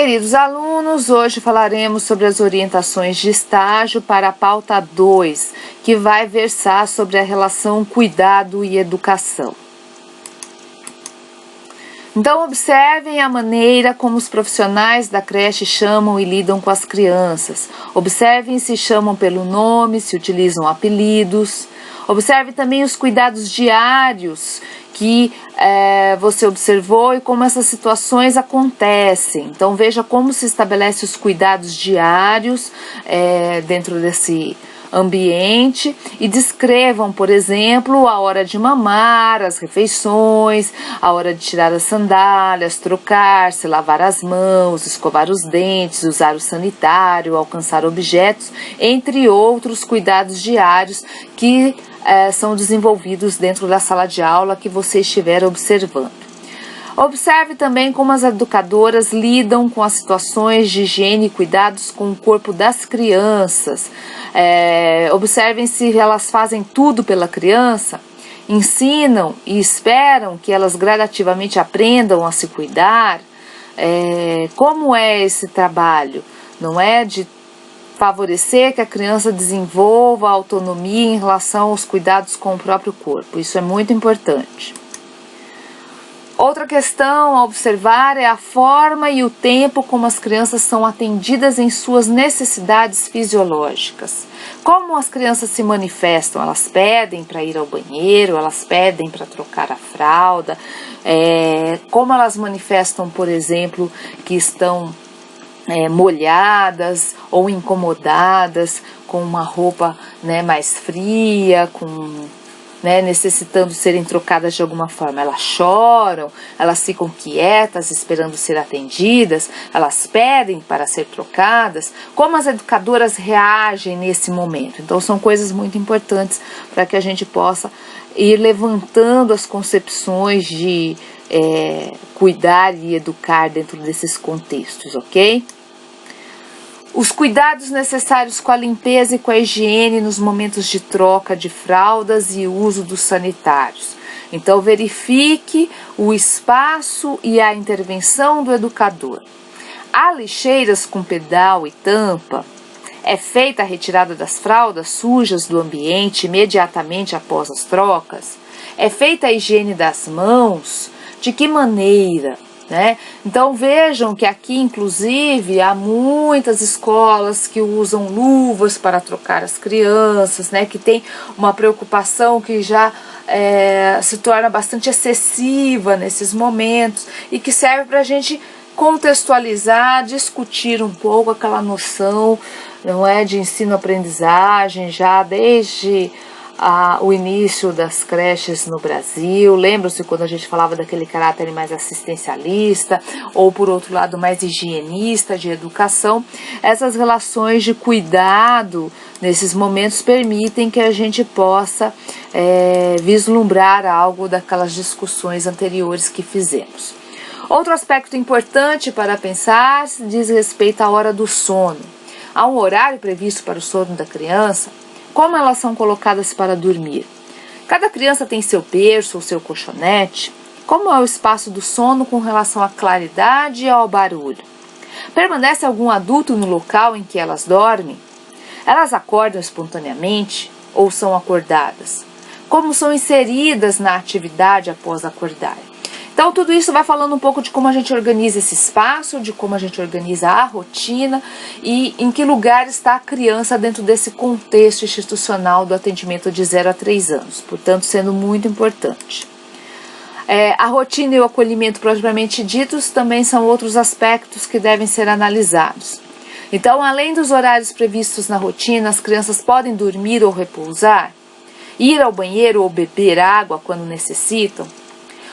Queridos alunos, hoje falaremos sobre as orientações de estágio para a pauta 2, que vai versar sobre a relação cuidado e educação. Então, observem a maneira como os profissionais da creche chamam e lidam com as crianças. Observem se chamam pelo nome, se utilizam apelidos. Observe também os cuidados diários que você observou e como essas situações acontecem. Então, veja como se estabelece os cuidados diários dentro desse ambiente e descrevam, por exemplo, a hora de mamar, as refeições, a hora de tirar as sandálias, trocar-se, lavar as mãos, escovar os dentes, usar o sanitário, alcançar objetos, entre outros cuidados diários que são desenvolvidos dentro da sala de aula que você estiver observando. Observe também como as educadoras lidam com as situações de higiene e cuidados com o corpo das crianças. Observem se elas fazem tudo pela criança, ensinam e esperam que elas gradativamente aprendam a se cuidar. Como é esse trabalho? Não é de favorecer que a criança desenvolva a autonomia em relação aos cuidados com o próprio corpo. Isso é muito importante. Outra questão a observar é a forma e o tempo como as crianças são atendidas em suas necessidades fisiológicas. Como as crianças se manifestam? Elas pedem para ir ao banheiro, elas pedem para trocar a fralda, como elas manifestam, por exemplo, que estão molhadas ou incomodadas com uma roupa mais fria, necessitando serem trocadas de alguma forma. Elas choram, elas ficam quietas esperando ser atendidas, elas pedem para ser trocadas. Como as educadoras reagem nesse momento? Então são coisas muito importantes para que a gente possa ir levantando as concepções de cuidar e educar dentro desses contextos, ok? Os cuidados necessários com a limpeza e com a higiene nos momentos de troca de fraldas e uso dos sanitários. Então, verifique o espaço e a intervenção do educador. Há lixeiras com pedal e tampa? É feita a retirada das fraldas sujas do ambiente imediatamente após as trocas? É feita a higiene das mãos? De que maneira? Então vejam que aqui inclusive há muitas escolas que usam luvas para trocar as crianças, que tem uma preocupação que já se torna bastante excessiva nesses momentos e que serve para a gente contextualizar, discutir um pouco aquela noção, de ensino-aprendizagem já desde o início das creches no Brasil. Lembram-se quando a gente falava daquele caráter mais assistencialista ou, por outro lado, mais higienista de educação? Essas relações de cuidado nesses momentos permitem que a gente possa vislumbrar algo daquelas discussões anteriores que fizemos. Outro aspecto importante para pensar diz respeito à hora do sono. Há um horário previsto para o sono da criança? Como elas são colocadas para dormir? Cada criança tem seu berço ou seu colchonete? Como é o espaço do sono com relação à claridade e ao barulho? Permanece algum adulto no local em que elas dormem? Elas acordam espontaneamente ou são acordadas? Como são inseridas na atividade após acordar? Então, tudo isso vai falando um pouco de como a gente organiza esse espaço, de como a gente organiza a rotina e em que lugar está a criança dentro desse contexto institucional do atendimento de 0 a 3 anos, portanto, sendo muito importante. A rotina e o acolhimento propriamente ditos também são outros aspectos que devem ser analisados. Então, além dos horários previstos na rotina, as crianças podem dormir ou repousar, ir ao banheiro ou beber água quando necessitam.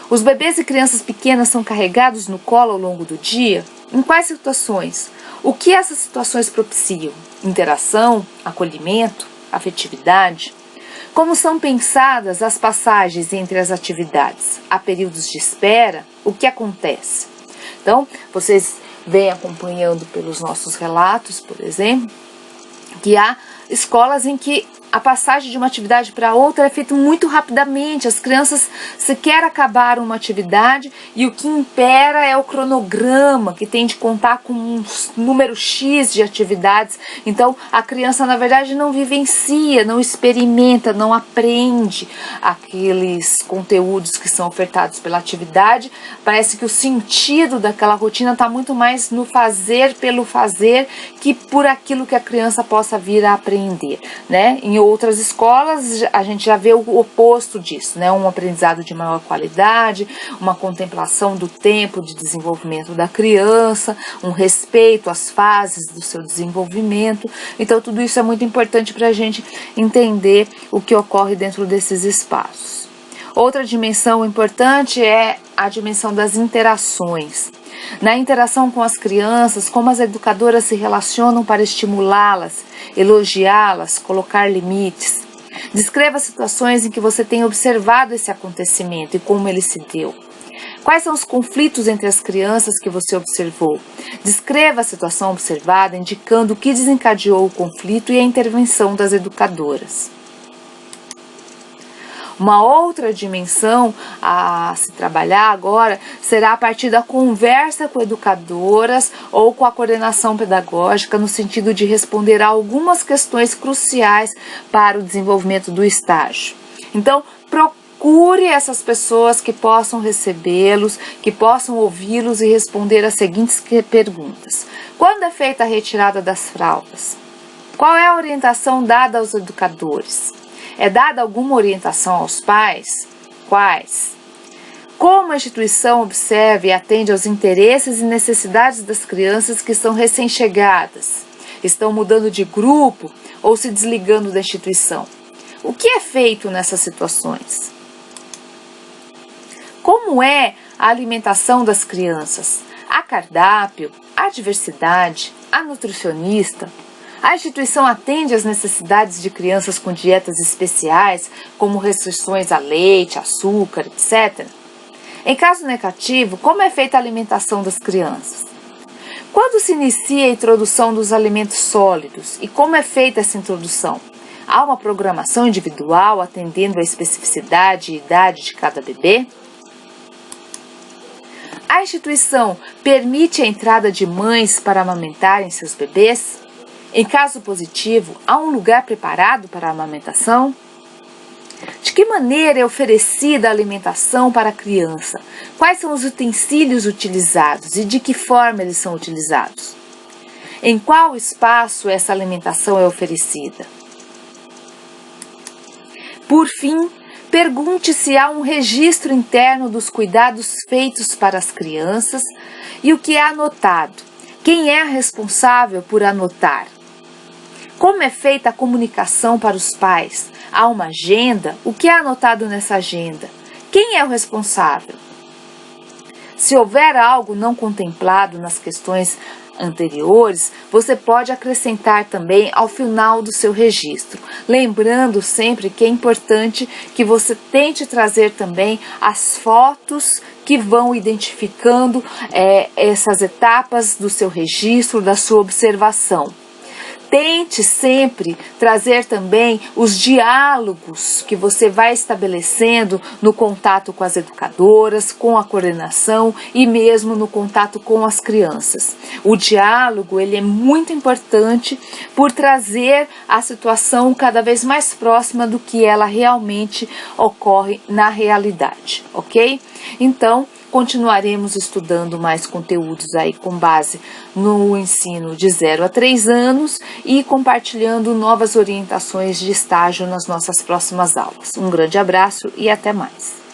Os bebês e crianças pequenas são carregados no colo ao longo do dia? Em quais situações? O que essas situações propiciam? Interação, acolhimento, afetividade? Como são pensadas as passagens entre as atividades? Há períodos de espera? O que acontece? Então, vocês vêm acompanhando pelos nossos relatos, por exemplo, que há escolas em que a passagem de uma atividade para outra é feita muito rapidamente. As crianças sequer acabaram uma atividade e o que impera é o cronograma, que tem de contar com um número X de atividades. Então, a criança, na verdade, não vivencia, não experimenta, não aprende aqueles conteúdos que são ofertados pela atividade. Parece que o sentido daquela rotina está muito mais no fazer pelo fazer que por aquilo que a criança possa vir a aprender, né? Em outras escolas a gente já vê o oposto disso, né? Um aprendizado de maior qualidade, uma contemplação do tempo de desenvolvimento da criança, um respeito às fases do seu desenvolvimento. Então tudo isso é muito importante para a gente entender o que ocorre dentro desses espaços. Outra dimensão importante é a dimensão das interações. Na interação com as crianças, como as educadoras se relacionam para estimulá-las, elogiá-las, colocar limites. Descreva situações em que você tem observado esse acontecimento e como ele se deu. Quais são os conflitos entre as crianças que você observou? Descreva a situação observada, indicando o que desencadeou o conflito e a intervenção das educadoras. Uma outra dimensão a se trabalhar agora será a partir da conversa com educadoras ou com a coordenação pedagógica, no sentido de responder a algumas questões cruciais para o desenvolvimento do estágio. Então, procure essas pessoas que possam recebê-los, que possam ouvi-los e responder as seguintes perguntas. Quando é feita a retirada das fraldas? Qual é a orientação dada aos educadores? É dada alguma orientação aos pais? Quais? Como a instituição observa e atende aos interesses e necessidades das crianças que são recém-chegadas? Estão mudando de grupo ou se desligando da instituição? O que é feito nessas situações? Como é a alimentação das crianças? Há cardápio? Há diversidade? Há nutricionista? A instituição atende às necessidades de crianças com dietas especiais, como restrições a leite, açúcar, etc. Em caso negativo, como é feita a alimentação das crianças? Quando se inicia a introdução dos alimentos sólidos e como é feita essa introdução? Há uma programação individual atendendo à especificidade e idade de cada bebê? A instituição permite a entrada de mães para amamentarem seus bebês? Em caso positivo, há um lugar preparado para a amamentação? De que maneira é oferecida a alimentação para a criança? Quais são os utensílios utilizados e de que forma eles são utilizados? Em qual espaço essa alimentação é oferecida? Por fim, pergunte se há um registro interno dos cuidados feitos para as crianças e o que é anotado. Quem é responsável por anotar? Como é feita a comunicação para os pais? Há uma agenda? O que é anotado nessa agenda? Quem é o responsável? Se houver algo não contemplado nas questões anteriores, você pode acrescentar também ao final do seu registro. Lembrando sempre que é importante que você tente trazer também as fotos que vão identificando essas etapas do seu registro, da sua observação. Tente sempre trazer também os diálogos que você vai estabelecendo no contato com as educadoras, com a coordenação e mesmo no contato com as crianças. O diálogo ele é muito importante por trazer a situação cada vez mais próxima do que ela realmente ocorre na realidade, ok? Então, continuaremos estudando mais conteúdos aí com base no ensino de 0 a 3 anos e compartilhando novas orientações de estágio nas nossas próximas aulas. Um grande abraço e até mais!